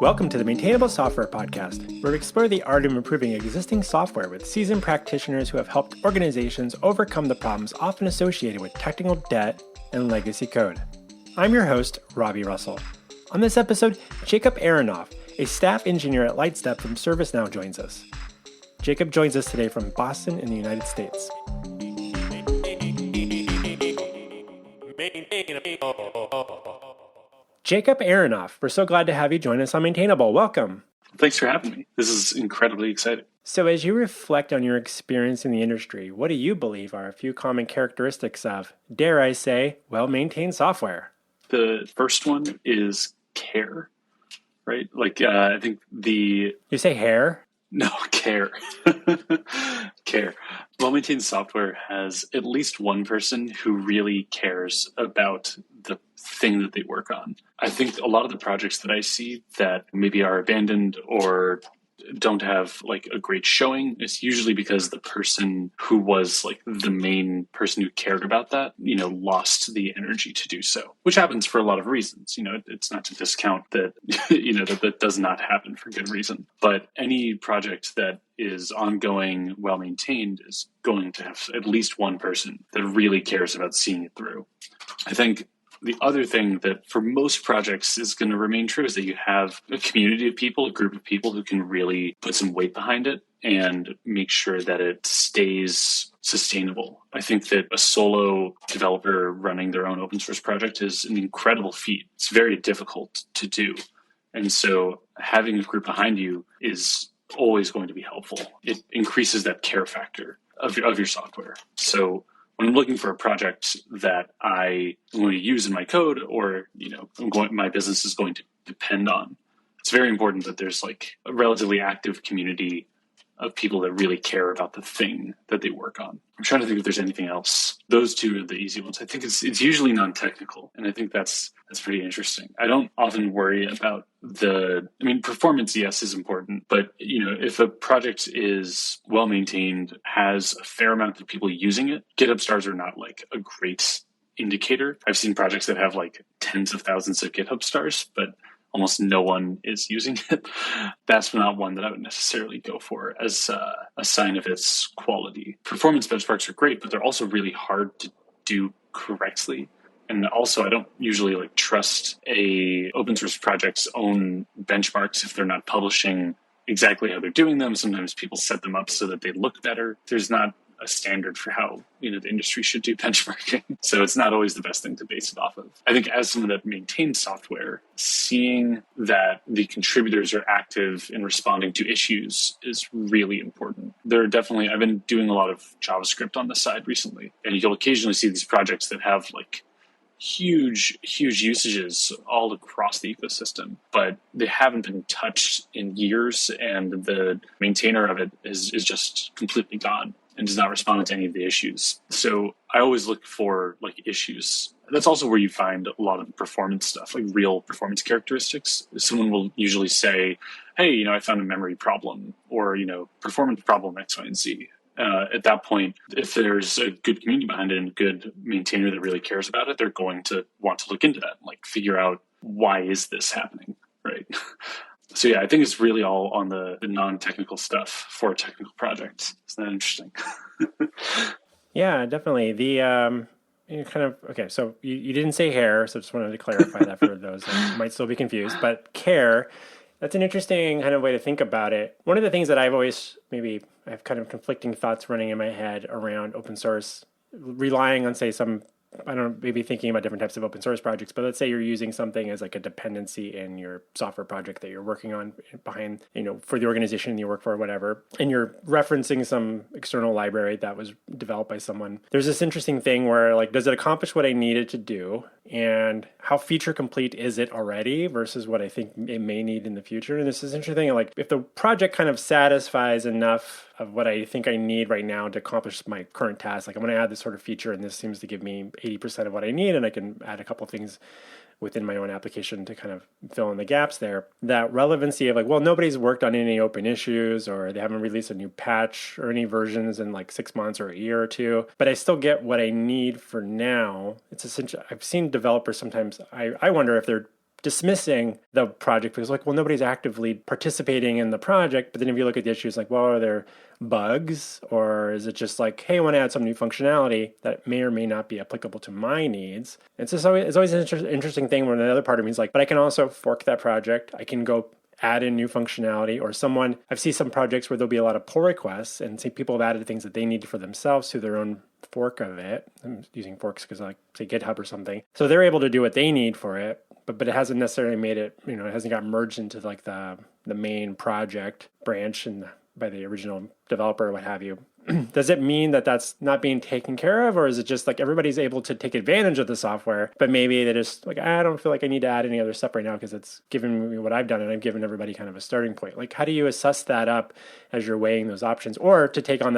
Welcome to the Maintainable Software Podcast, where we explore the art of improving existing software with seasoned practitioners who have helped organizations overcome the problems often associated with technical debt and legacy code. I'm your host, Robby Russell. On this episode, Jacob Aronoff, a staff engineer at Lightstep from ServiceNow, joins us. Jacob joins us today from Boston in the United States. Jacob Aronoff, we're so glad to have you join us on Maintainable. Welcome. Thanks for having me. This is incredibly exciting. So as you reflect on your experience in the industry, what do you believe are a few common characteristics of, dare I say, well-maintained software? The first one is care, right? I think You say hair? No, care. Care. Well-maintained software has at least one person who really cares about the thing that they work on. I think a lot of the projects that I see that maybe are abandoned or don't have a great showing is usually because the person who was the main person who cared about that, lost the energy to do so, which happens for a lot of reasons. It's not to discount that, that does not happen for good reason. But any project that is ongoing, well-maintained is going to have at least one person that really cares about seeing it through. I think the other thing that for most projects is going to remain true is that you have a community of people, a group of people who can really put some weight behind it and make sure that it stays sustainable. I think that a solo developer running their own open source project is an incredible feat. It's very difficult to do. And so having a group behind you is always going to be helpful. It increases that care factor of your software. So when I'm looking for a project that I'm going to use in my code or, my business is going to depend on, it's very important that there's a relatively active community of people that really care about the thing that they work on. I'm trying to think if there's anything else. Those two are the easy ones. I think it's usually non-technical, and I think that's pretty interesting. I don't often worry about performance, yes, is important, but if a project is well-maintained, has a fair amount of people using it, GitHub stars are not a great indicator. I've seen projects that have tens of thousands of GitHub stars, but almost no one is using it. That's not one that I would necessarily go for as a sign of its quality. Performance benchmarks are great, but they're also really hard to do correctly. And also, I don't usually trust a open source project's own benchmarks if they're not publishing exactly how they're doing them. Sometimes people set them up so that they look better. There's not a standard for how the industry should do benchmarking. So it's not always the best thing to base it off of. I think as someone that maintains software, seeing that the contributors are active in responding to issues is really important. I've been doing a lot of JavaScript on the side recently, and you'll occasionally see these projects that have huge usages all across the ecosystem, but they haven't been touched in years, and the maintainer of it is just completely gone and does not respond to any of the issues. So I always look for issues. That's also where you find a lot of the performance stuff, real performance characteristics. Someone will usually say, hey, I found a memory problem, or, performance problem X, Y, and Z. At that point, if there's a good community behind it and a good maintainer that really cares about it, they're going to want to look into that, figure out why is this happening, right? So yeah, I think it's really all on the non-technical stuff for a technical project. Isn't that interesting? Yeah, definitely. So you didn't say hair, so just wanted to clarify that for those that might still be confused. But care, that's an interesting kind of way to think about it. One of the things that I have kind of conflicting thoughts running in my head around open source, relying on, say, maybe thinking about different types of open source projects, but let's say you're using something as a dependency in your software project that you're working on behind, for the organization you work for or whatever, and you're referencing some external library that was developed by someone. There's this interesting thing where does it accomplish what I needed to do? And how feature complete is it already versus what I think it may need in the future? And this is interesting, if the project kind of satisfies enough of what I think I need right now to accomplish my current task, I'm going to add this sort of feature and this seems to give me 80% of what I need, and I can add a couple of things within my own application to kind of fill in the gaps there. That relevancy of nobody's worked on any open issues, or they haven't released a new patch or any versions in 6 months or a year or two, but I still get what I need for now. It's essential. I've seen developers sometimes, I wonder if they're dismissing the project because like, well, nobody's actively participating in the project. But then if you look at the issues, like, well, are there bugs, or is it just like, hey, I want to add some new functionality that may or may not be applicable to my needs? It's always an interesting thing when another part of me is like, but I can also fork that project. I can go add in new functionality, or I've seen some projects where there'll be a lot of pull requests and see people have added things that they need for themselves through their own fork of it. I'm using forks because I like say GitHub or something. So they're able to do what they need for it, but it hasn't necessarily made it, it hasn't got merged into like the main project branch and by the original developer or what have you. Does it mean that that's not being taken care of, or is it just like everybody's able to take advantage of the software, but maybe they just like, I don't feel like I need to add any other stuff right now because it's given me what I've done and I've given everybody kind of a starting point. Like, how do you assess that up as you're weighing those options, or to take on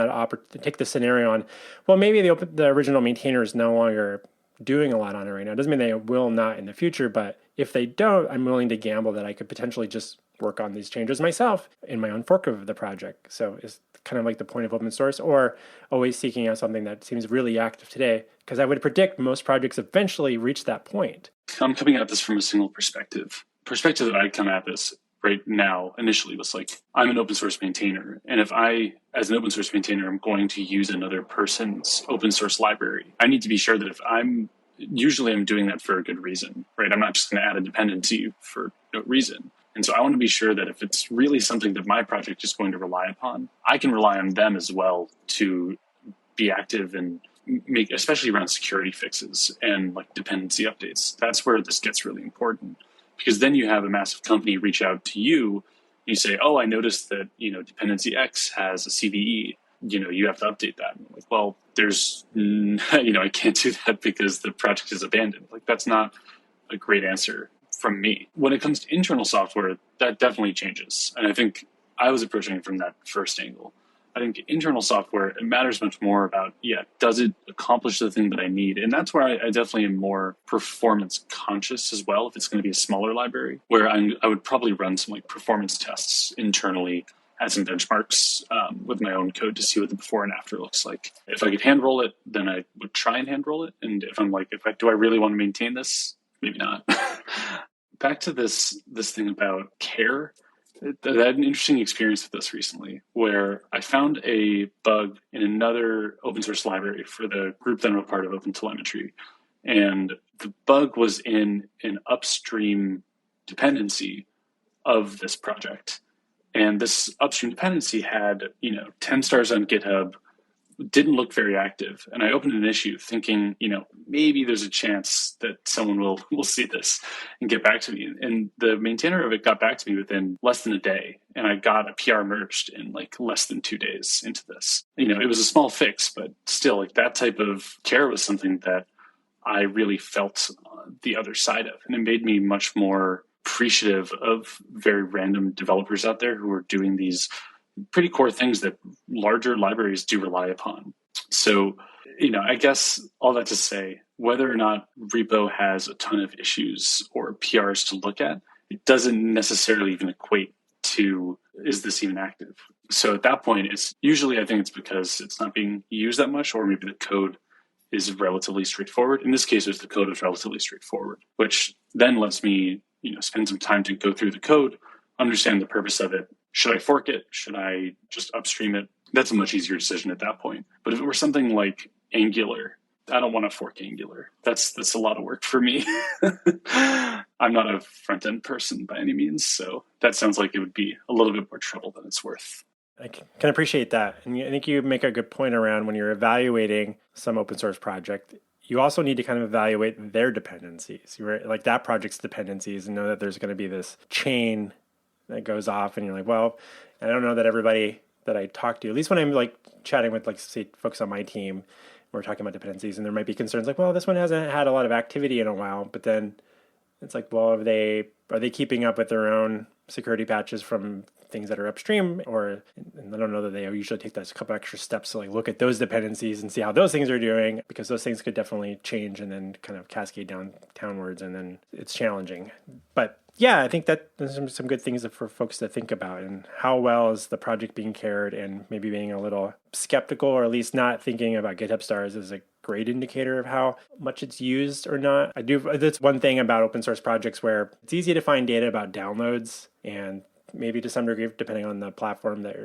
take the scenario on, well, maybe the original maintainer is no longer doing a lot on it right now. It doesn't mean they will not in the future, but if they don't, I'm willing to gamble that I could potentially just work on these changes myself in my own fork of the project. So it's kind of like the point of open source, or always seeking out something that seems really active today, because I would predict most projects eventually reach that point. I'm coming at this from a single perspective. Perspective that I come at this right now initially was like, I'm an open source maintainer. And if I, as an open source maintainer, I'm going to use another person's open source library, I need to be sure that if I'm doing that for a good reason, right? I'm not just going to add a dependency for no reason. And so I want to be sure that if it's really something that my project is going to rely upon, I can rely on them as well to be active and make, especially around security fixes and like dependency updates. That's where this gets really important, because then you have a massive company reach out to you. You say, oh, I noticed that, dependency X has a CVE. You have to update that. And like, well, I can't do that because the project is abandoned. Like, that's not a great answer from me. When it comes to internal software, that definitely changes. And I think I was approaching it from that first angle. I think internal software, it matters much more about, does it accomplish the thing that I need? And that's where I definitely am more performance conscious as well. If it's going to be a smaller library, where I would probably run some like performance tests internally, add some benchmarks with my own code to see what the before and after looks like. If I could hand roll it, then I would try and hand roll it. And if I'm like, do I really want to maintain this? Maybe not. Back to this thing about care. I had an interesting experience with this recently, where I found a bug in another open source library for the group that I'm a part of, OpenTelemetry. And the bug was in an upstream dependency of this project. And this upstream dependency had, 10 stars on GitHub, didn't look very active. And I opened an issue thinking, maybe there's a chance that someone will see this and get back to me. And the maintainer of it got back to me within less than a day. And I got a PR merged in like less than 2 days into this. It was a small fix, but still, like, that type of care was something that I really felt the other side of. And it made me much more appreciative of very random developers out there who are doing these pretty core things that larger libraries do rely upon. So, I guess all that to say, whether or not repo has a ton of issues or PRs to look at, it doesn't necessarily even equate to, is this even active? So at that point, it's usually, I think it's because it's not being used that much, or maybe the code is relatively straightforward. In this case, the code is relatively straightforward, which then lets me, spend some time to go through the code, understand the purpose of it. Should I fork it? Should I just upstream it? That's a much easier decision at that point. But if it were something like Angular, I don't want to fork Angular. That's a lot of work for me. I'm not a front-end person by any means, so that sounds like it would be a little bit more trouble than it's worth. I can appreciate that. And I think you make a good point around when you're evaluating some open source project, you also need to kind of evaluate their dependencies, right? Like that project's dependencies, and know that there's going to be this chain that goes off, and you're like, well, I don't know that everybody that I talk to, at least when I'm like chatting with, like, say, folks on my team, we're talking about dependencies, and there might be concerns like, well, this one hasn't had a lot of activity in a while, but then it's like, well, are they keeping up with their own security patches from things that are upstream? Or, and I don't know that they usually take those couple extra steps to like look at those dependencies and see how those things are doing, because those things could definitely change and then kind of cascade downwards, and then it's challenging. But yeah, I think that there's some good things for folks to think about, and how well is the project being cared, and maybe being a little skeptical, or at least not thinking about GitHub stars as a great indicator of how much it's used or not. That's one thing about open source projects where it's easy to find data about downloads, and maybe to some degree, depending on the platform that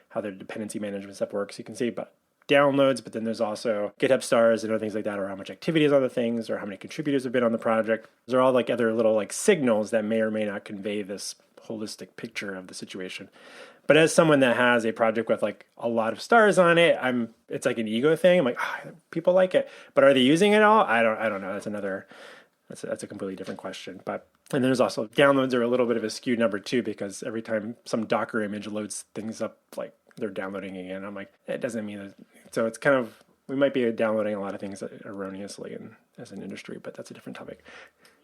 how their dependency management stuff works, you can see but downloads, but then there's also GitHub stars and other things like that, or how much activity is on the things, or how many contributors have been on the project. Those are all like other little like signals that may or may not convey this holistic picture of the situation. But as someone that has a project with like a lot of stars on it, it's like an ego thing. I'm like, people like it, but are they using it all? I don't know. That's a completely different question. But and there's also downloads are a little bit of a skewed number too, because every time some Docker image loads things up, like they're downloading again. I'm like, it doesn't mean that. So it's kind of, we might be downloading a lot of things erroneously as an industry, but that's a different topic.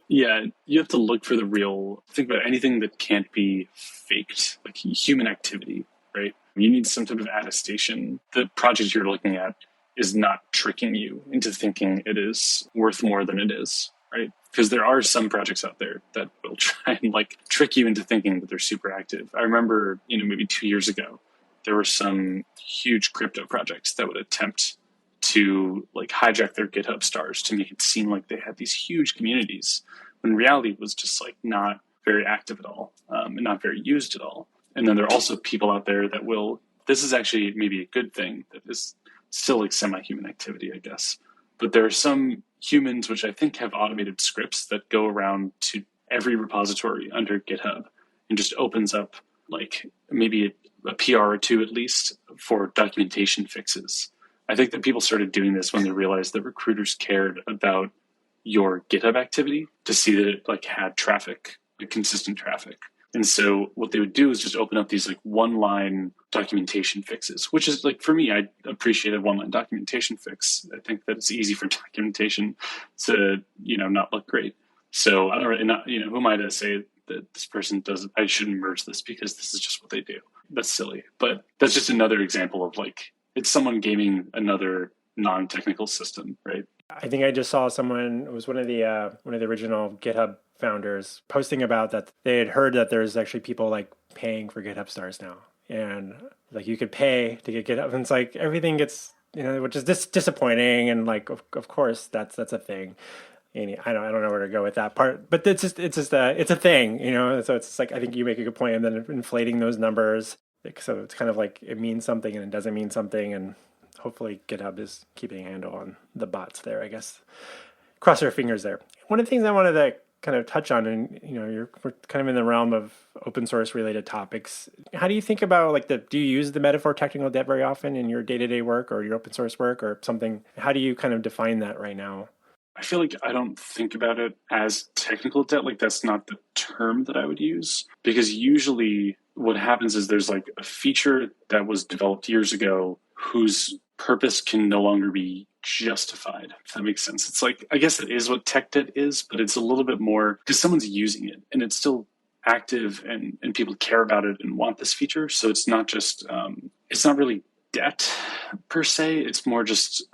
Yeah, you have to look for think about anything that can't be faked, like human activity, right? You need some type of attestation. The project you're looking at is not tricking you into thinking it is worth more than it is, right? Because there are some projects out there that will try and like trick you into thinking that they're super active. I remember, maybe 2 years ago, there were some huge crypto projects that would attempt to like hijack their GitHub stars to make it seem like they had these huge communities, when in reality it was just like not very active at all, and not very used at all. And then there are also people out there that this is actually maybe a good thing, that is still like semi-human activity, I guess. But there are some humans which I think have automated scripts that go around to every repository under GitHub and just opens up like maybe a PR or two at least for documentation fixes. I think that people started doing this when they realized that recruiters cared about your GitHub activity to see that it like had traffic, like consistent traffic. And so what they would do is just open up these like one-line documentation fixes, which is like, for me, I appreciate a one-line documentation fix. I think that it's easy for documentation to, not look great. So I don't really, who am I to say that this person doesn't, I shouldn't merge this because this is just what they do. That's silly. But that's just another example of like, it's someone gaming another non-technical system, right? I think I just saw someone, it was one of the original GitHub founders, posting about that they had heard that there's actually people like paying for GitHub stars now, and like you could pay to get GitHub, and it's like everything gets, which is disappointing, and like of course that's a thing. And I don't know where to go with that part, but it's a thing, So it's like, I think you make a good point, and then inflating those numbers. So it's kind of like it means something and it doesn't mean something, and hopefully GitHub is keeping a handle on the bots there, I guess. Cross our fingers there. One of the things I wanted to kind of touch on, and we're kind of in the realm of open source related topics. How do you think about do you use the metaphor technical debt very often in your day-to-day work or your open source work or something? How do you kind of define that right now? I feel like I don't think about it as technical debt. Like that's not the term that I would use, because usually what happens is there's like a feature that was developed years ago whose purpose can no longer be justified, if that makes sense. It's like, I guess it is what tech debt is, but it's a little bit more because someone's using it and it's still active and people care about it and want this feature. So it's not just, it's not really debt per se. It's more just,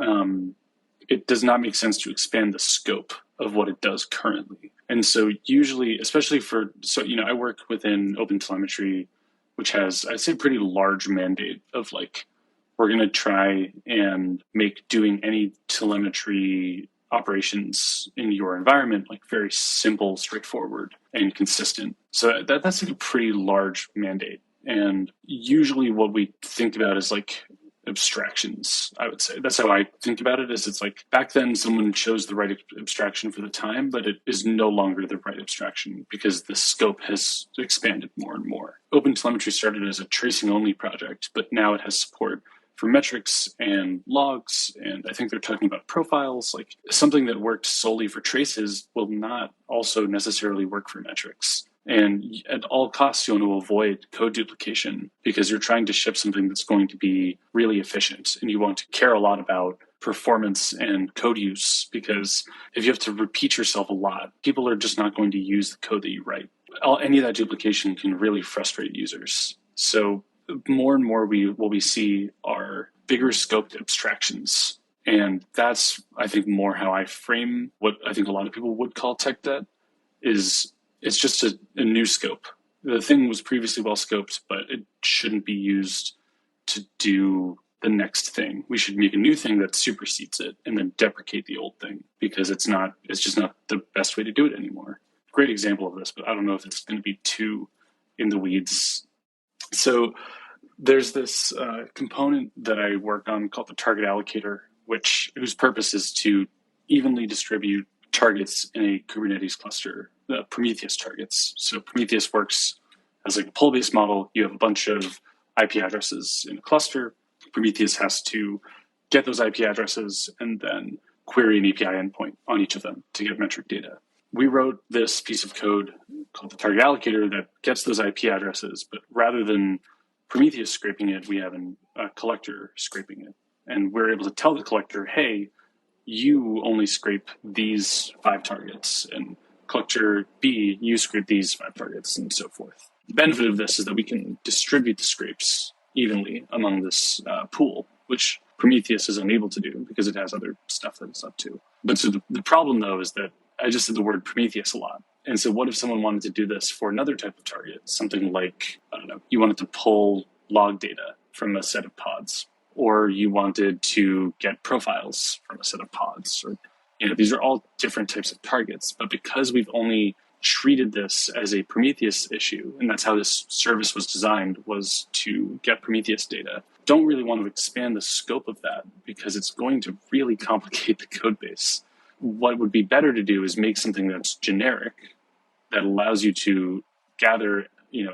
it does not make sense to expand the scope of what it does currently. And so usually, especially I work within OpenTelemetry, which has, I'd say, a pretty large mandate of like, we're going to try and make doing any telemetry operations in your environment like very simple, straightforward, and consistent. So that's like a pretty large mandate. And usually what we think about is like abstractions, I would say. That's how I think about it, is it's like back then someone chose the right abstraction for the time, but it is no longer the right abstraction because the scope has expanded more and more. OpenTelemetry started as a tracing-only project, but now it has support for metrics and logs, and I think they're talking about profiles. Like something that worked solely for traces will not also necessarily work for metrics. And at all costs, you want to avoid code duplication because you're trying to ship something that's going to be really efficient. And you want to care a lot about performance and code use, because if you have to repeat yourself a lot, people are just not going to use the code that you write. Any of that duplication can really frustrate users. So more and more what we see are bigger scoped abstractions. And that's, I think, more how I frame what I think a lot of people would call tech debt is it's just a new scope. The thing was previously well scoped, but it shouldn't be used to do the next thing. We should make a new thing that supersedes it and then deprecate the old thing because it's just not the best way to do it anymore. Great example of this, but I don't know if it's going to be too in the weeds. So there's this component that I work on called the target allocator, whose purpose is to evenly distribute targets in a Kubernetes cluster, Prometheus targets. So Prometheus works as like a pull-based model. You have a bunch of IP addresses in a cluster. Prometheus has to get those IP addresses and then query an API endpoint on each of them to get metric data. We wrote this piece of code called the target allocator that gets those IP addresses, but rather than Prometheus scraping it, we have a collector scraping it. And we're able to tell the collector, hey, you only scrape these 5 targets, and collector B, you scrape these 5 targets, and so forth. The benefit of this is that we can distribute the scrapes evenly among this pool, which Prometheus is unable to do because it has other stuff that it's up to. But so the problem, though, is that I just said the word Prometheus a lot. And so what if someone wanted to do this for another type of target? Something like, I don't know, you wanted to pull log data from a set of pods, or you wanted to get profiles from a set of pods. Or, these are all different types of targets. But because we've only treated this as a Prometheus issue, and that's how this service was designed, was to get Prometheus data, don't really want to expand the scope of that because it's going to really complicate the code base. What would be better to do is make something that's generic, that allows you to gather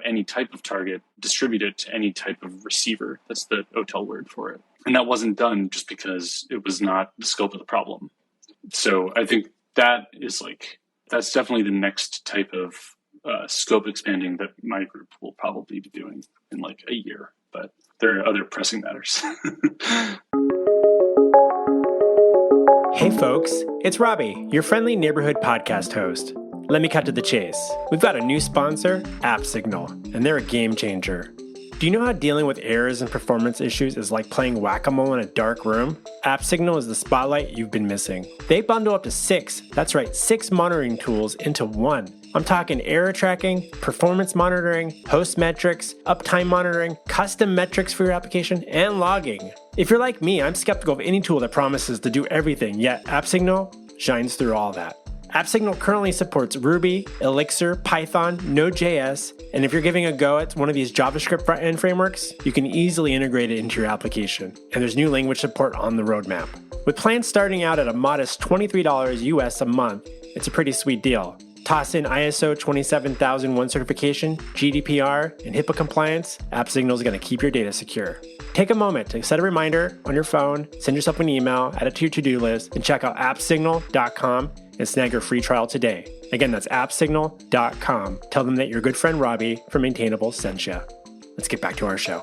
any type of target, distribute it to any type of receiver. That's the OTel word for it. And that wasn't done just because it was not the scope of the problem. So I think that's definitely the next type of scope expanding that my group will probably be doing in like a year. But there are other pressing matters. Hey folks, it's Robby, your friendly neighborhood podcast host. Let me cut to the chase. We've got a new sponsor, AppSignal, and they're a game changer. Do you know how dealing with errors and performance issues is like playing whack-a-mole in a dark room? AppSignal is the spotlight you've been missing. They bundle up to 6 monitoring tools into one. I'm talking error tracking, performance monitoring, host metrics, uptime monitoring, custom metrics for your application, and logging. If you're like me, I'm skeptical of any tool that promises to do everything, yet AppSignal shines through all that. AppSignal currently supports Ruby, Elixir, Python, Node.js, and if you're giving a go at one of these JavaScript front-end frameworks, you can easily integrate it into your application. And there's new language support on the roadmap. With plans starting out at a modest $23 US a month, it's a pretty sweet deal. Toss in ISO 27001 certification, GDPR, and HIPAA compliance, AppSignal is going to keep your data secure. Take a moment to set a reminder on your phone, send yourself an email, add it to your to-do list, and check out appsignal.com and snag your free trial today. Again, that's appsignal.com. Tell them that your good friend Robby from Maintainable sent you. Let's get back to our show.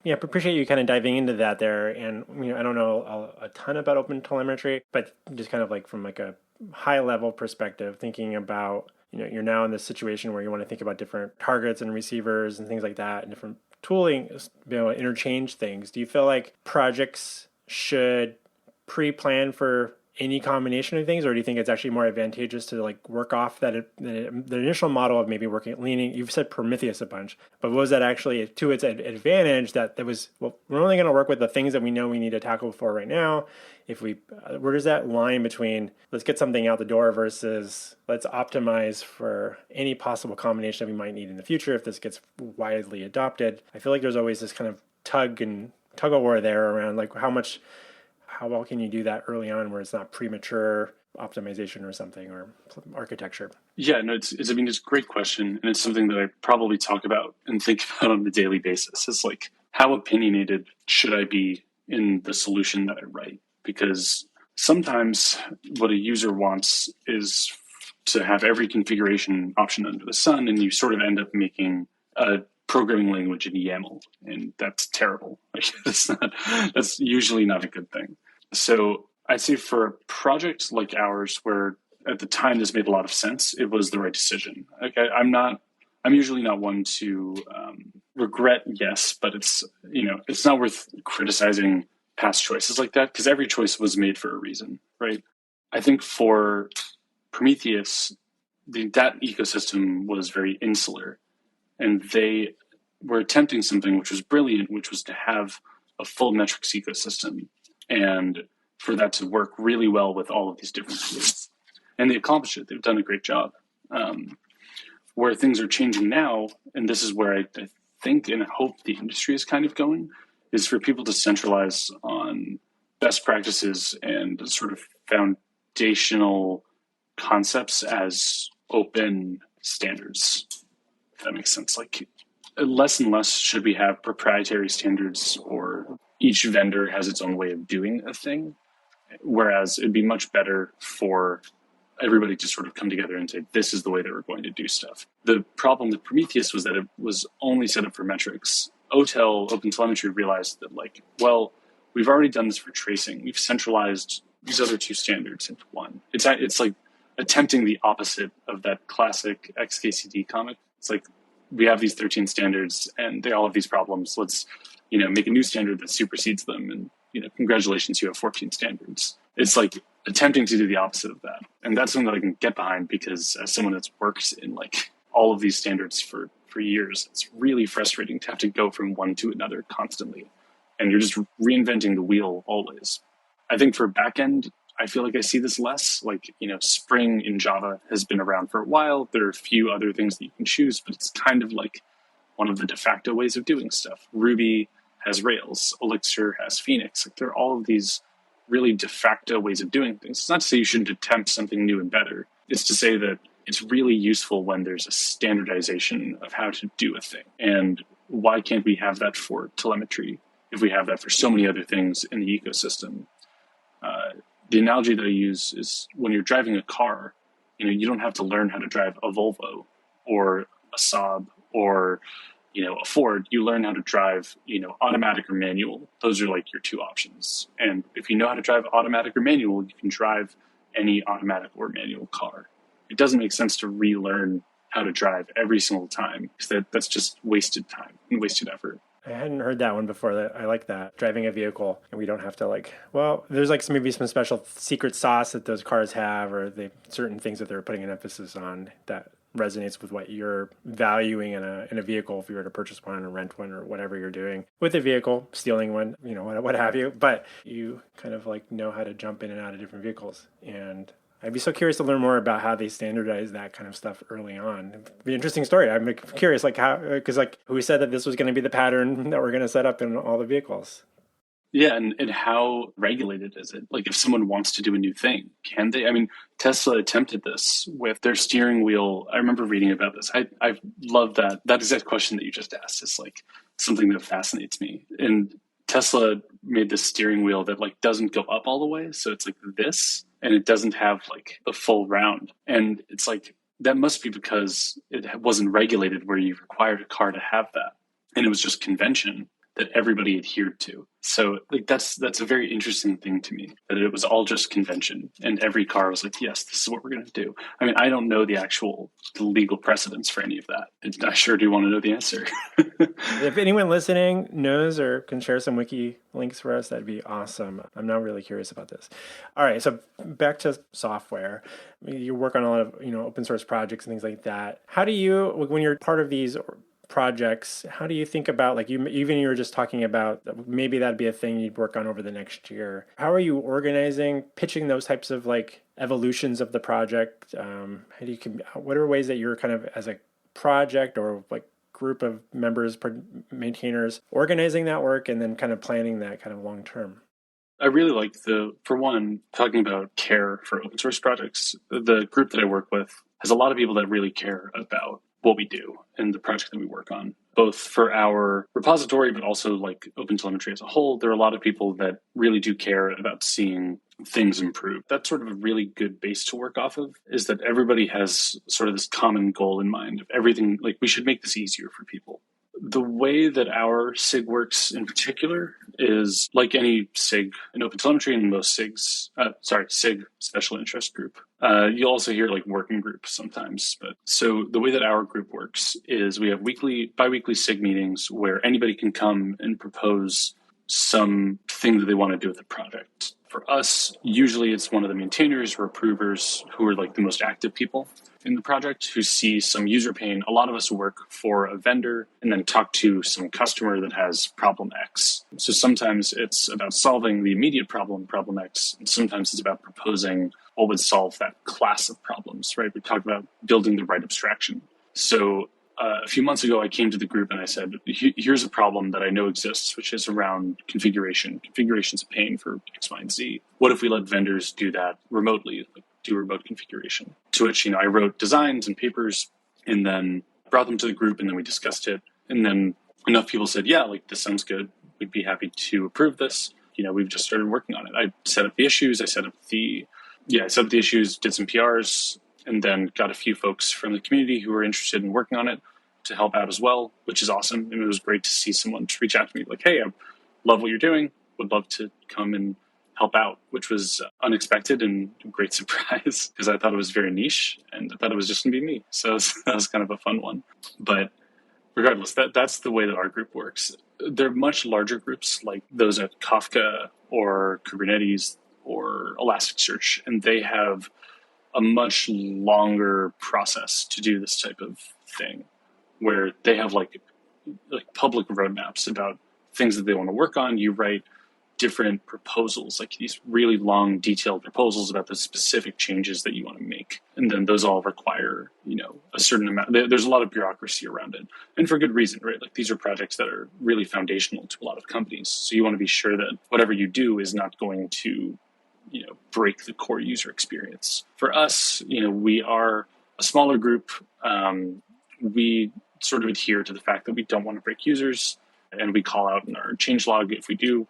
Yeah, I appreciate you kind of diving into that there. And, I don't know a ton about OpenTelemetry, but just kind of like from like a high level perspective, thinking about, you're now in this situation where you want to think about different targets and receivers and things like that, and different tooling, be able to interchange things. Do you feel like projects should pre-plan for any combination of things, or do you think it's actually more advantageous to like work off the initial model of maybe leaning? You've said Prometheus a bunch, but was that actually to its advantage that was, well, we're only going to work with the things that we know we need to tackle for right now? Where does that line between let's get something out the door versus let's optimize for any possible combination that we might need in the future if this gets widely adopted? I feel like there's always this kind of tug of war there around like how well can you do that early on where it's not premature optimization or something, or architecture? Yeah, no, it's a great question. And it's something that I probably talk about and think about on a daily basis. It's like, how opinionated should I be in the solution that I write? Because sometimes what a user wants is to have every configuration option under the sun, and you sort of end up making a programming language in YAML, and that's terrible. That's usually not a good thing. So I'd say for a project like ours, where at the time this made a lot of sense, it was the right decision. Okay, I'm usually not one to regret yes, but it's not worth criticizing past choices like that because every choice was made for a reason, right? I think for Prometheus, that ecosystem was very insular, and they were attempting something which was brilliant, which was to have a full metrics ecosystem, and for that to work really well with all of these different tools. And they accomplished it. They've done a great job. Where things are changing now, and this is where I think and hope the industry is kind of going, is for people to centralize on best practices and sort of foundational concepts as open standards. If that makes sense. Like, less and less should we have proprietary standards or each vendor has its own way of doing a thing. Whereas it'd be much better for everybody to sort of come together and say, this is the way that we're going to do stuff. The problem with Prometheus was that it was only set up for metrics. OpenTelemetry realized that, like, well, we've already done this for tracing. We've centralized these other two standards into one. It's like attempting the opposite of that classic XKCD comic. It's like, we have these 13 standards and they all have these problems. Let's, make a new standard that supersedes them. And, congratulations, you have 14 standards. It's like attempting to do the opposite of that. And that's something that I can get behind, because as someone that's worked in like all of these standards for years, it's really frustrating to have to go from one to another constantly. And you're just reinventing the wheel always. I think for backend, I feel like I see this less. Like, Spring in Java has been around for a while. There are a few other things that you can choose, but it's kind of like one of the de facto ways of doing stuff. Ruby has Rails. Elixir has Phoenix. Like, there are all of these really de facto ways of doing things. It's not to say you shouldn't attempt something new and better. It's to say that it's really useful when there's a standardization of how to do a thing. And why can't we have that for telemetry if we have that for so many other things in the ecosystem? The analogy that I use is when you're driving a car, you don't have to learn how to drive a Volvo or a Saab or, a Ford. You learn how to drive, automatic or manual. Those are like your two options. And if you know how to drive automatic or manual, you can drive any automatic or manual car. It doesn't make sense to relearn how to drive every single time, because that's just wasted time and wasted effort. I hadn't heard that one before. I like that. Driving a vehicle, and we don't have to there's like maybe some special secret sauce that those cars have, or certain things that they're putting an emphasis on that resonates with what you're valuing in a vehicle, if you were to purchase one or rent one or whatever you're doing with a vehicle, stealing one, what have you. But you kind of know how to jump in and out of different vehicles. And I'd be so curious to learn more about how they standardize that kind of stuff early on. It'd be an interesting story. I'm curious, because who said that this was going to be the pattern that we're going to set up in all the vehicles? Yeah, and how regulated is it? Like, if someone wants to do a new thing, can they? I mean, Tesla attempted this with their steering wheel. I remember reading about this. I love that exact question that you just asked. Is like something that fascinates me. And Tesla made this steering wheel that doesn't go up all the way, so it's like this, and it doesn't have the full round. And it's like, that must be because it wasn't regulated where you required a car to have that, and it was just convention that everybody adhered to. So that's a very interesting thing to me, that it was all just convention, and every car was like, yes, this is what we're going to do. I mean, I don't know the legal precedents for any of that. I sure do want to know the answer. If anyone listening knows or can share some wiki links for us, that'd be awesome. I'm now really curious about this. All right, so back to software. You work on a lot of open source projects and things like that. How do you, when you're part of these projects, how do you think about, you were just talking about maybe that'd be a thing you'd work on over the next year? How are you organizing, pitching those types of evolutions of the project? What are ways that you're kind of, as a project or group of members, maintainers, organizing that work and then kind of planning that kind of long term? I really like for one, talking about care for open source projects. The group that I work with has a lot of people that really care about what we do and the project that we work on, both for our repository, but also OpenTelemetry as a whole. There are a lot of people that really do care about seeing things improve. That's sort of a really good base to work off of, is that everybody has sort of this common goal in mind of everything. We should make this easier for people. The way that our SIG works in particular is like any SIG in OpenTelemetry and most SIGs, SIG special interest group. You'll also hear working group sometimes. But so the way that our group works is we have bi-weekly SIG meetings where anybody can come and propose something that they want to do with the project. For us, usually it's one of the maintainers or approvers who are like the most active people in the project who see some user pain. A lot of us work for a vendor and then talk to some customer that has problem X. So sometimes it's about solving the immediate problem X, and sometimes it's about proposing what would solve that class of problems, right? We talked about building the right abstraction. So a few months ago, I came to the group and I said, here's a problem that I know exists, which is around configuration. Configuration's a pain for X, Y, and Z. What if we let vendors do that remotely, like do remote configuration? To which, I wrote designs and papers and then brought them to the group and then we discussed it. And then enough people said, yeah, like this sounds good. We'd be happy to approve this. We've just started working on it. I set up the issues. I set up the issues, did some PRs, and then got a few folks from the community who were interested in working on it to help out as well, which is awesome. And it was great to see someone to reach out to me like, hey, I love what you're doing. Would love to come and help out, which was unexpected and a great surprise because I thought it was very niche and I thought it was just going to be me. So that was kind of a fun one. But regardless, that's the way that our group works. They're much larger groups like those at Kafka or Kubernetes or Elasticsearch, and they have a much longer process to do this type of thing where they have like public roadmaps about things that they want to work on. You write different proposals, like these really long, detailed proposals about the specific changes that you want to make. And then those all require, a certain amount. There's a lot of bureaucracy around it. And for good reason, right? Like these are projects that are really foundational to a lot of companies. So you want to be sure that whatever you do is not going to break the core user experience. For us, we are a smaller group. We sort of adhere to the fact that we don't want to break users, and we call out in our changelog if we do,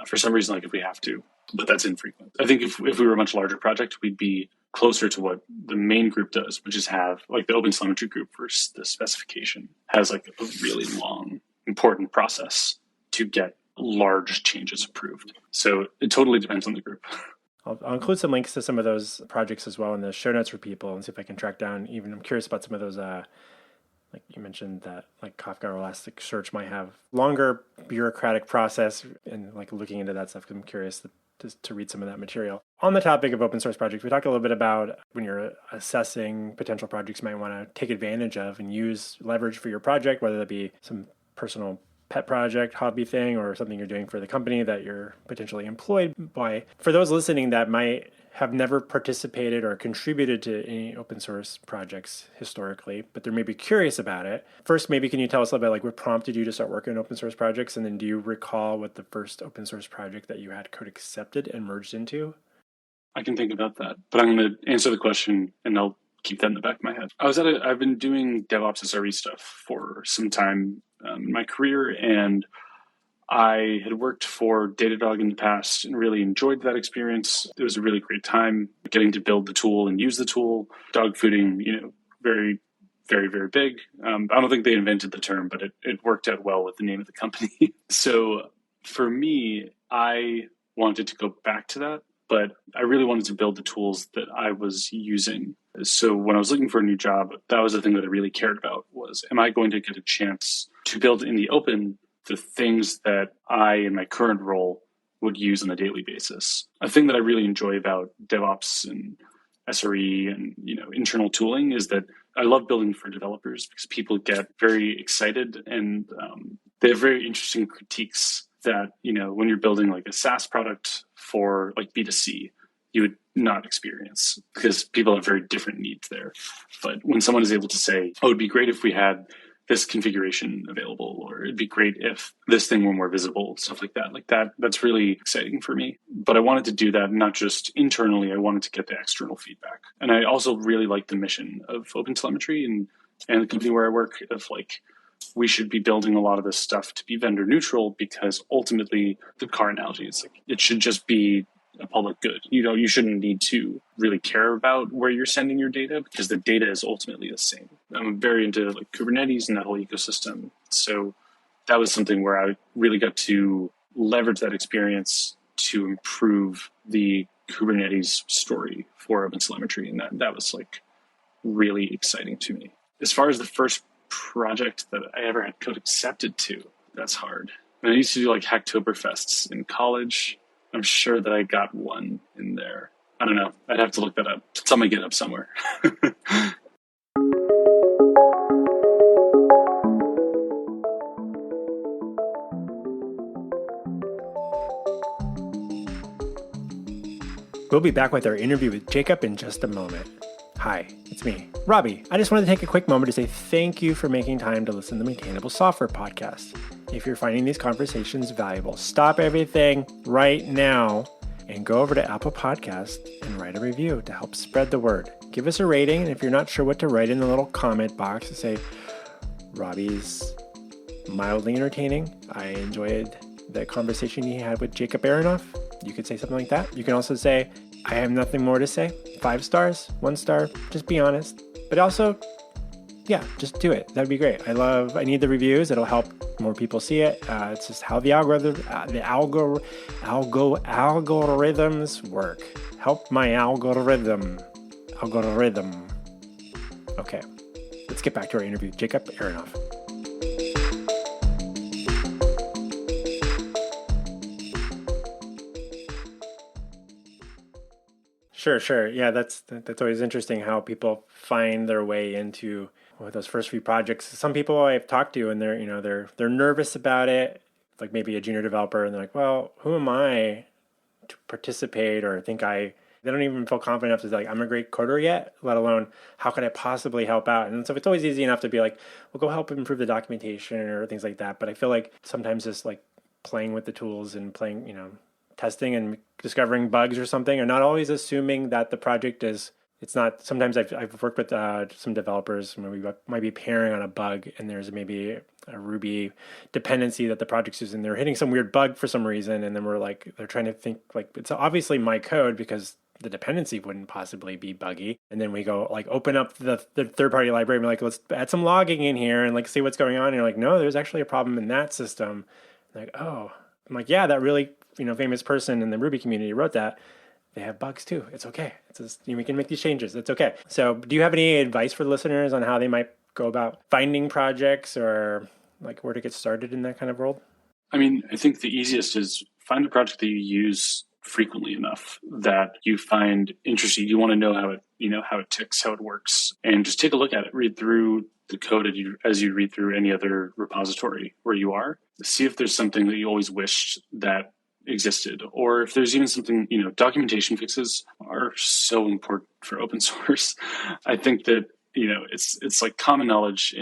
for some reason, like if we have to, but that's infrequent. I think if we were a much larger project, we'd be closer to what the main group does, which is have like the OpenTelemetry group for the specification has like a really long, important process to get large changes approved. So it totally depends on the group. I'll include some links to some of those projects as well in the show notes for people and see if I can track down. Even I'm curious about some of those, like you mentioned that like Kafka or Elasticsearch might have longer bureaucratic process, and like looking into that stuff, 'cause I'm curious to read some of that material. On the topic of open source projects, we talked a little bit about when you're assessing potential projects you might want to take advantage of and leverage for your project, whether that be some personal pet project, hobby thing, or something you're doing for the company that you're potentially employed by. For those listening that might have never participated or contributed to any open source projects historically, but they're maybe curious about it. First, maybe can you tell us a little bit like what prompted you to start working on open source projects? And then do you recall what the first open source project that you had code accepted and merged into? I can think about that, but I'm going to answer the question and I'll keep that in the back of my head. I've been doing DevOps SRE stuff for some time in my career, and I had worked for Datadog in the past and really enjoyed that experience. It was a really great time getting to build the tool and use the tool. Dog fooding, very, very, very big. I don't think they invented the term, but it worked out well with the name of the company. So for me, I wanted to go back to that, but I really wanted to build the tools that I was using. So when I was looking for a new job, that was the thing that I really cared about was, am I going to get a chance to build in the open the things that I, in my current role, would use on a daily basis? A thing that I really enjoy about DevOps and SRE and internal tooling is that I love building for developers because people get very excited and they have very interesting critiques that when you're building like a SaaS product for like B2C, you would not experience because people have very different needs there. But when someone is able to say, oh, it'd be great if we had this configuration available, or it'd be great if this thing were more visible, stuff like that's really exciting for me. But I wanted to do that not just internally, I wanted to get the external feedback. And I also really like the mission of OpenTelemetry and the company where I work of like, we should be building a lot of this stuff to be vendor neutral, because ultimately the car analogy is like, it should just be a public good. You shouldn't need to really care about where you're sending your data because the data is ultimately the same. I'm very into like Kubernetes and that whole ecosystem. So that was something where I really got to leverage that experience to improve the Kubernetes story for OpenTelemetry. And that was like really exciting to me. As far as the first project that I ever had code accepted to, that's hard. And I used to do like Hacktoberfests in college. I'm sure that I got one in there. I don't know. I'd have to look that up. It's on my GitHub somewhere. We'll be back with our interview with Jacob in just a moment. Hi, it's me, Robby. I just wanted to take a quick moment to say thank you for making time to listen to the Maintainable Software Podcast. If you're finding these conversations valuable, stop everything right now and go over to Apple Podcasts and write a review to help spread the word. Give us a rating, and if you're not sure what to write in the little comment box, to say, Robby's mildly entertaining. I enjoyed the conversation he had with Jacob Aronoff. You could say something like that. You can also say, I have nothing more to say. 5 stars, 1 star, just be honest. But also, yeah, just do it. That'd be great. I need the reviews. It'll help more people see it. It's just how the algorithms work. Help my algorithm. Okay, let's get back to our interview. Jacob Aronoff. Sure. Yeah, that's always interesting how people find their way into those first few projects. Some people I've talked to, and they're nervous about it, like maybe a junior developer, and they're like, well, who am I to participate or they don't even feel confident enough to say, like, I'm a great coder yet, let alone how could I possibly help out? And so it's always easy enough to be like, well, go help improve the documentation or things like that. But I feel like sometimes just like playing with the tools and playing, testing and discovering bugs or something, or not always assuming that the project it's not. Sometimes I've worked with some developers where we might be pairing on a bug, and there's maybe a Ruby dependency that the project's using. They're hitting some weird bug for some reason, and then they're trying to think like it's obviously my code because the dependency wouldn't possibly be buggy. And then we go like open up the third-party library and be like, let's add some logging in here and like see what's going on. And you're like, no, there's actually a problem in that system. And like, oh, I'm like, yeah, that really famous person in the Ruby community wrote that. They have bugs too. It's okay. It's just, we can make these changes. It's okay. So do you have any advice for the listeners on how they might go about finding projects or like where to get started in that kind of world? I mean, I think the easiest is find a project that you use frequently enough that you find interesting. You want to know how it ticks, how it works, and just take a look at it. Read through the code as you read through any other repository where you are. See if there's something that you always wished that existed, or if there's even something, documentation fixes are so important for open source. I think that, it's like common knowledge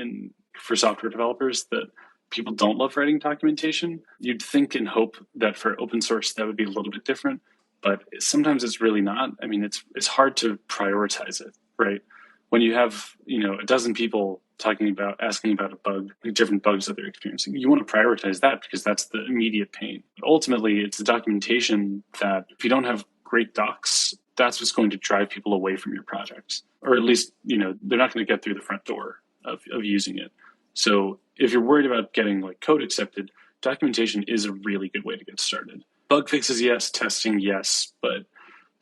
for software developers that people don't love writing documentation. You'd think and hope that for open source that would be a little bit different, but sometimes it's really not. I mean, it's hard to prioritize it, right? When you have, a dozen people asking about a bug, like different bugs that they're experiencing, you want to prioritize that because that's the immediate pain. But ultimately, it's the documentation that if you don't have great docs, that's what's going to drive people away from your projects. Or at least, they're not going to get through the front door of using it. So if you're worried about getting like code accepted, documentation is a really good way to get started. Bug fixes, yes. Testing, yes. But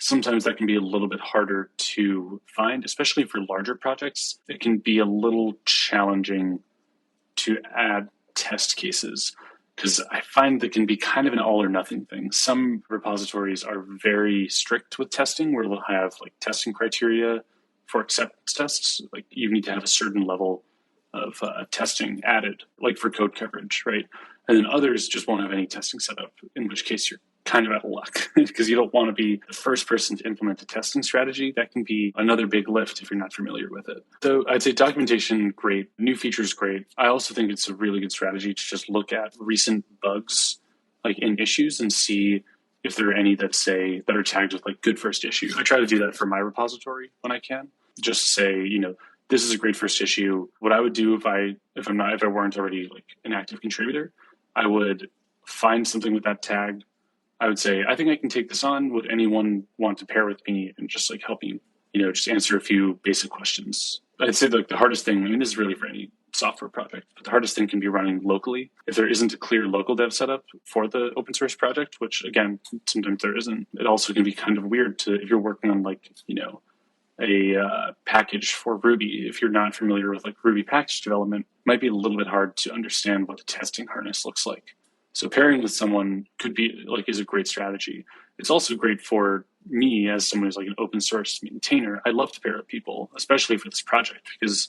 sometimes that can be a little bit harder to find, especially for larger projects. It can be a little challenging to add test cases because I find that can be kind of an all or nothing thing. Some repositories are very strict with testing where they'll have like testing criteria for acceptance tests. Like you need to have a certain level of testing added, like for code coverage, right? And then others just won't have any testing set up, in which case you're kind of out of luck because you don't want to be the first person to implement a testing strategy. That can be another big lift if you're not familiar with it. So I'd say documentation, great. New features, great. I also think it's a really good strategy to just look at recent bugs like in issues and see if there are any that are tagged with like good first issue. I try to do that for my repository when I can. Just say, this is a great first issue. What I would do if I weren't already like an active contributor, I would find something with that tag. I would say, I think I can take this on. Would anyone want to pair with me and just like help you, just answer a few basic questions? I'd say like the hardest thing, this is really for any software project, but the hardest thing can be running locally. If there isn't a clear local dev setup for the open source project, which again, sometimes there isn't, it also can be kind of weird if you're working on like, a package for Ruby. If you're not familiar with like Ruby package development, it might be a little bit hard to understand what the testing harness looks like. So pairing with someone is a great strategy. It's also great for me as someone who's like an open source maintainer. I love to pair up people, especially for this project, because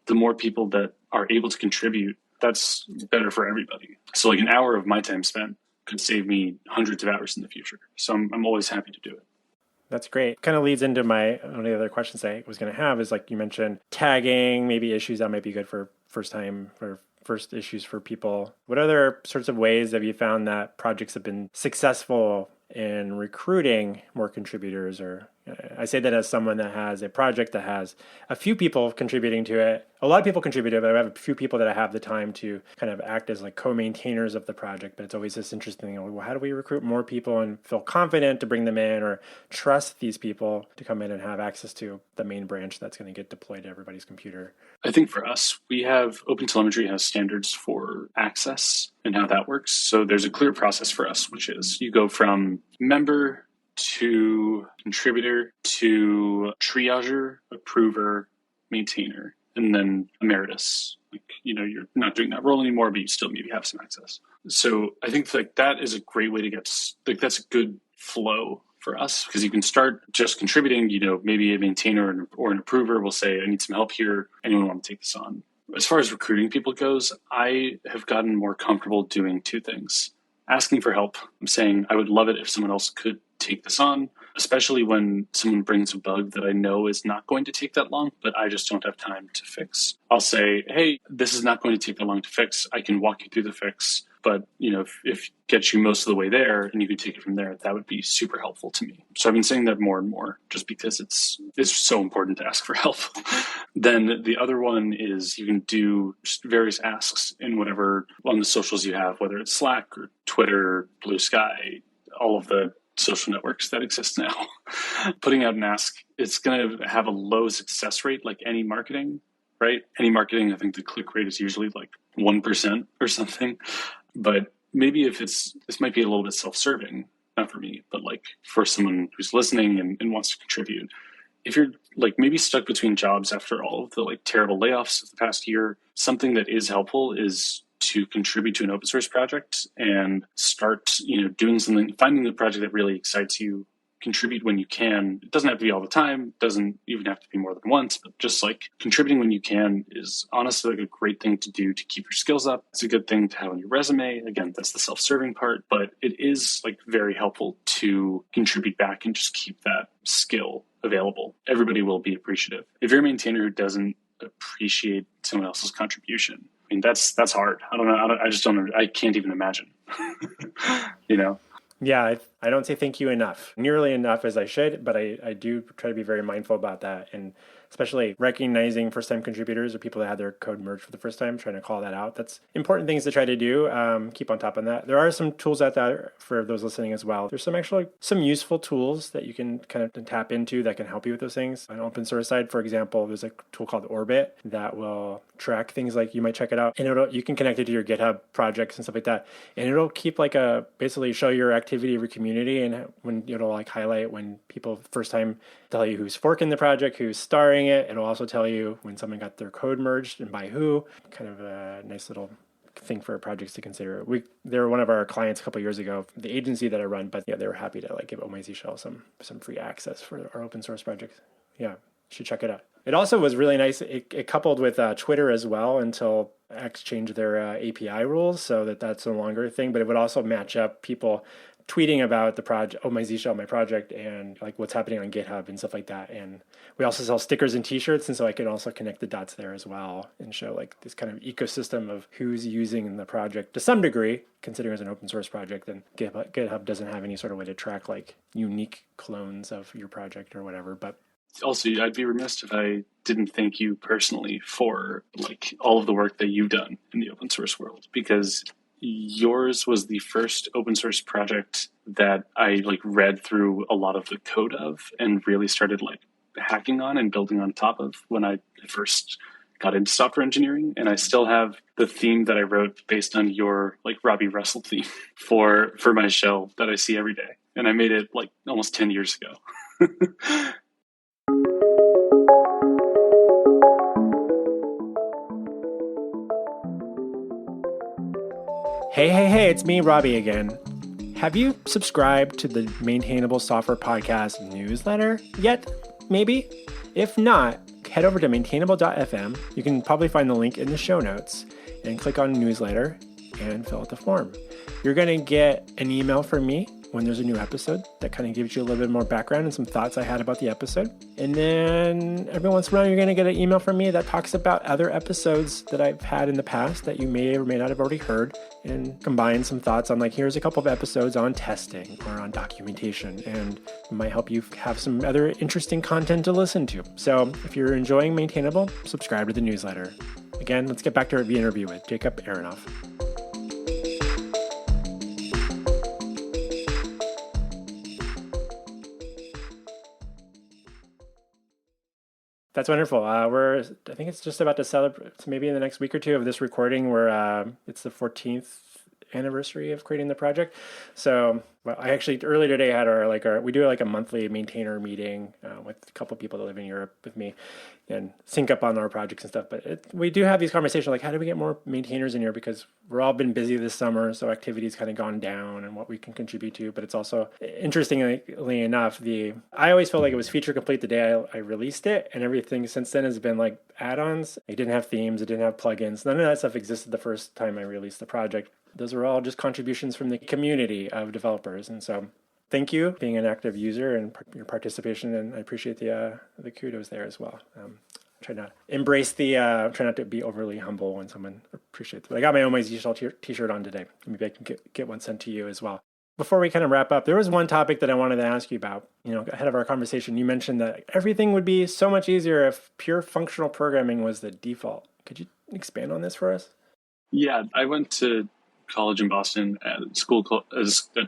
the more people that are able to contribute, that's better for everybody. So like an hour of my time spent could save me hundreds of hours in the future. So I'm always happy to do it. That's great. Kind of leads into one of the other questions I was going to have is like you mentioned tagging, maybe issues that might be good for first issues for people. What other sorts of ways have you found that projects have been successful in recruiting more contributors? Or I say that as someone that has a project that has a few people contributing to it. A lot of people contribute to it, but I have a few people that I have the time to kind of act as like co-maintainers of the project. But it's always this interesting thing. Well, how do we recruit more people and feel confident to bring them in or trust these people to come in and have access to the main branch that's going to get deployed to everybody's computer? I think for us, OpenTelemetry has standards for access and how that works. So there's a clear process for us, which is you go from member to contributor to triager, approver, maintainer, and then emeritus. Like, you're not doing that role anymore, but you still maybe have some access. So I think like that is a great way to that's a good flow for us, because you can start just contributing. Maybe a maintainer or an approver will say, I need some help here. Anyone want to take this on? As far as recruiting people goes, I have gotten more comfortable doing two things. Asking for help. I'm saying I would love it if someone else could take this on, especially when someone brings a bug that I know is not going to take that long, but I just don't have time to fix. I'll say, hey, this is not going to take that long to fix. I can walk you through the fix, but if get you most of the way there and you can take it from there, that would be super helpful to me. So I've been saying that more and more just because it's so important to ask for help. Then the other one is you can do just various asks in whatever on the socials you have, whether it's Slack or Twitter, Blue Sky, all of the social networks that exist now. Putting out an ask, it's going to have a low success rate like any marketing, right? Any marketing, I think the click rate is usually like 1% or something. But maybe this might be a little bit self-serving, not for me, but like for someone who's listening and wants to contribute. If you're like maybe stuck between jobs after all of the like terrible layoffs of the past year, something that is helpful is to contribute to an open source project and start, doing something, finding the project that really excites you, contribute when you can. It doesn't have to be all the time. It doesn't even have to be more than once, but just like contributing when you can is honestly like a great thing to do to keep your skills up. It's a good thing to have on your resume. Again, that's the self-serving part, but it is like very helpful to contribute back and just keep that skill available. Everybody will be appreciative. If you're a maintainer who doesn't appreciate someone else's contribution, I mean, that's hard. I don't know. I can't even imagine, Yeah, I don't say thank you enough, nearly enough as I should, but I do try to be very mindful about that. And especially recognizing first-time contributors or people that had their code merged for the first time, trying to call that out. That's important things to try to do. Keep on top of that. There are some tools out there for those listening as well. There's some useful tools that you can kind of tap into that can help you with those things. On open source side, for example, there's a tool called Orbit that will track things like you might check it out, and you can connect it to your GitHub projects and stuff like that. And it'll keep basically show your activity of your community, and when it'll like highlight when people first time tell you who's forking the project, who's starring it. It'll also tell you when someone got their code merged and by who. Kind of a nice little thing for projects to consider. They were one of our clients a couple of years ago, the agency that I run, but yeah, they were happy to give OpenTelemetry some free access for our open source projects. Yeah, you should check it out. It also was really nice. It coupled with Twitter as well until X changed their API rules, so that's no longer a thing. But it would also match up people tweeting about the project, my project, and like what's happening on GitHub and stuff like that. And we also sell stickers and T-shirts, and so I can also connect the dots there as well and show like this kind of ecosystem of who's using the project to some degree, considering it's an open source project. And GitHub doesn't have any sort of way to track like unique clones of your project or whatever. But also, I'd be remiss if I didn't thank you personally for like all of the work that you've done in the open source world, because yours was the first open source project that I read through a lot of the code of and really started hacking on and building on top of when I first got into software engineering. And I still have the theme that I wrote based on your Robby Russell theme for my shell that I see every day. And I made it almost 10 years ago. Hey, it's me, Robby, again. Have you subscribed to the Maintainable Software Podcast newsletter yet? Maybe? If not, head over to maintainable.fm. You can probably find the link in the show notes and click on newsletter and fill out the form. You're going to get an email from me when there's a new episode that kind of gives you a little bit more background and some thoughts I had about the episode. And then every once in a while, you're going to get an email from me that talks about other episodes that I've had in the past that you may or may not have already heard, and combine some thoughts on, like, here's a couple of episodes on testing or on documentation, and it might help you have some other interesting content to listen to. So if you're enjoying Maintainable, subscribe to the newsletter. Again, let's get back to the interview with Jacob Aronoff. That's wonderful. I think it's just about to celebrate, maybe in the next week or two of this recording, where it's the 14th anniversary of creating the project. So I actually earlier today had we do like a monthly maintainer meeting with a couple of people that live in Europe with me and sync up on our projects and stuff. But we do have these conversations like, how do we get more maintainers in here? Because we're all been busy this summer, so activity's kind of gone down and what we can contribute to. But it's also, interestingly enough, I always felt like it was feature complete the day I released it, and everything since then has been like add-ons. It didn't have themes, it didn't have plugins. None of that stuff existed the first time I released the project. Those were all just contributions from the community of developers. And so thank you for being an active user and your participation. And I appreciate the kudos there as well. Try not to be overly humble when someone appreciates it. But I got my own t-shirt on today. Maybe I can get one sent to you as well. Before we kind of wrap up, there was one topic that I wanted to ask you about. Ahead of our conversation, you mentioned that everything would be so much easier if pure functional programming was the default. Could you expand on this for us? Yeah, I went to college in Boston at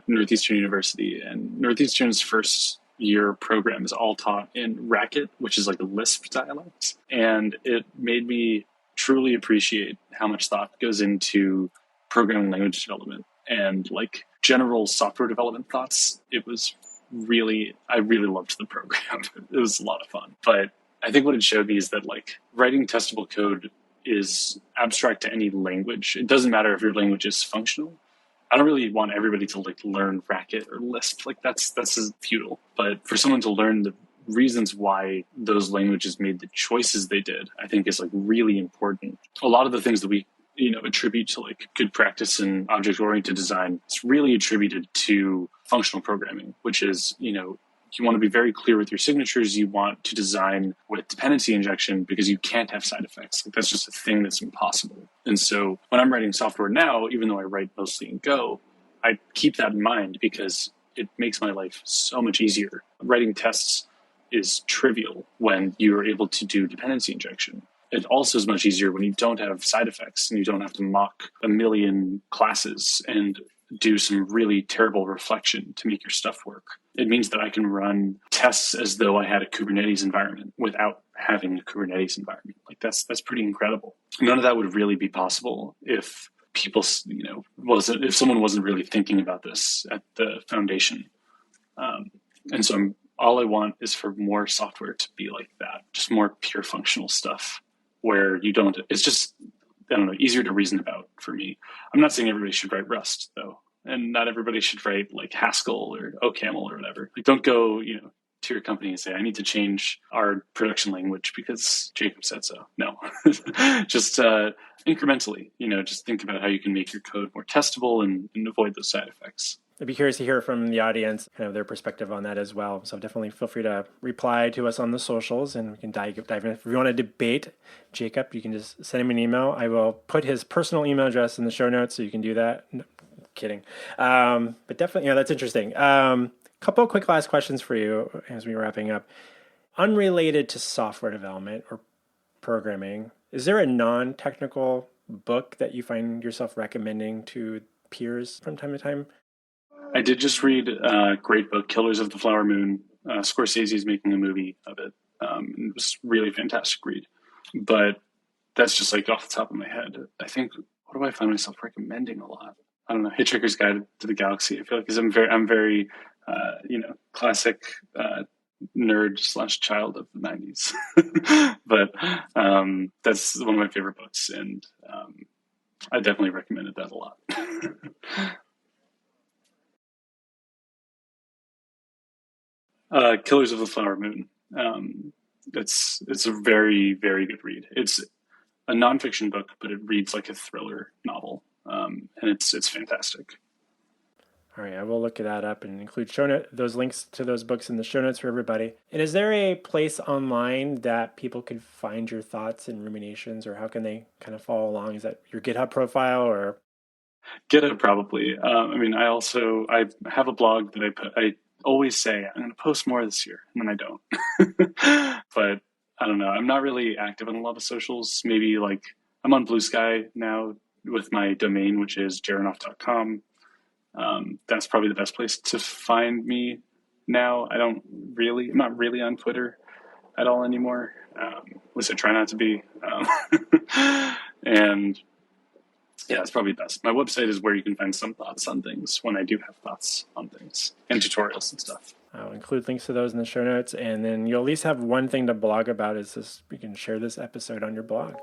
Northeastern University, and Northeastern's first year program is all taught in Racket, which is like a Lisp dialect. And it made me truly appreciate how much thought goes into programming language development and like general software development thoughts. I really loved the program. It was a lot of fun. But I think what it showed me is that like writing testable code is abstract to any language. It doesn't matter if your language is functional. I don't really want everybody to like learn Racket or Lisp. Like that's futile. But for someone to learn the reasons why those languages made the choices they did, I think is like really important. A lot of the things that we attribute to like good practice in object-oriented design, it's really attributed to functional programming, which is, you want to be very clear with your signatures. You want to design with dependency injection because you can't have side effects. Like that's just a thing that's impossible. And so when I'm writing software now, even though I write mostly in Go, I keep that in mind because it makes my life so much easier. Writing tests is trivial when you're able to do dependency injection. It also is much easier when you don't have side effects and you don't have to mock a million classes and do some really terrible reflection to make your stuff work. It means that I can run tests as though I had a Kubernetes environment without having a Kubernetes environment. Like that's pretty incredible. None of that would really be possible if people, if someone wasn't really thinking about this at the foundation. And so all I want is for more software to be like that, just more pure functional stuff where it's just, I don't know, easier to reason about for me. I'm not saying everybody should write Rust though. And not everybody should write like Haskell or OCaml or whatever. Like don't go, to your company and say, I need to change our production language because Jacob said so. No, just incrementally, just think about how you can make your code more testable and avoid those side effects. I'd be curious to hear from the audience, kind of their perspective on that as well. So definitely feel free to reply to us on the socials and we can dive in. If you want to debate Jacob, you can just send him an email. I will put his personal email address in the show notes so you can do that. No, kidding. But definitely, that's interesting. Couple of quick last questions for you as we're wrapping up. Unrelated to software development or programming, is there a non-technical book that you find yourself recommending to peers from time to time? I did just read a great book, Killers of the Flower Moon. Scorsese is making a movie of it. It was really a fantastic read. But that's just like off the top of my head. I think, what do I find myself recommending a lot? I don't know, Hitchhiker's Guide to the Galaxy. I feel like because I'm very classic nerd / child of the 90s. But that's one of my favorite books. And I definitely recommended that a lot. Killers of the Flower Moon. It's a very, very good read. It's a nonfiction book, but it reads like a thriller novel, and it's fantastic. All right, I will look that up and include those links to those books in the show notes for everybody. And is there a place online that people could find your thoughts and ruminations, or how can they kind of follow along? Is that your GitHub profile or? GitHub probably. I have a blog that I always say I'm going to post more this year, and then I don't. But I don't know. I'm not really active on a lot of socials. Maybe like I'm on Blue Sky now with my domain, which is Aronoff.com. That's probably the best place to find me now. I'm not really on Twitter at all anymore. At least I try not to be. And yeah, it's probably best. My website is where you can find some thoughts on things when I do have thoughts on things and tutorials and stuff. I'll include links to those in the show notes, and then you'll at least have one thing to blog about. Is this? You can share this episode on your blog.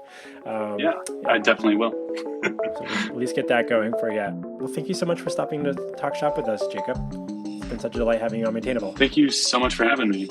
Yeah, I definitely will. So we'll at least get that going for you. Well, thank you so much for stopping to talk shop with us, Jacob. It's been such a delight having you on Maintainable. Thank you so much for having me.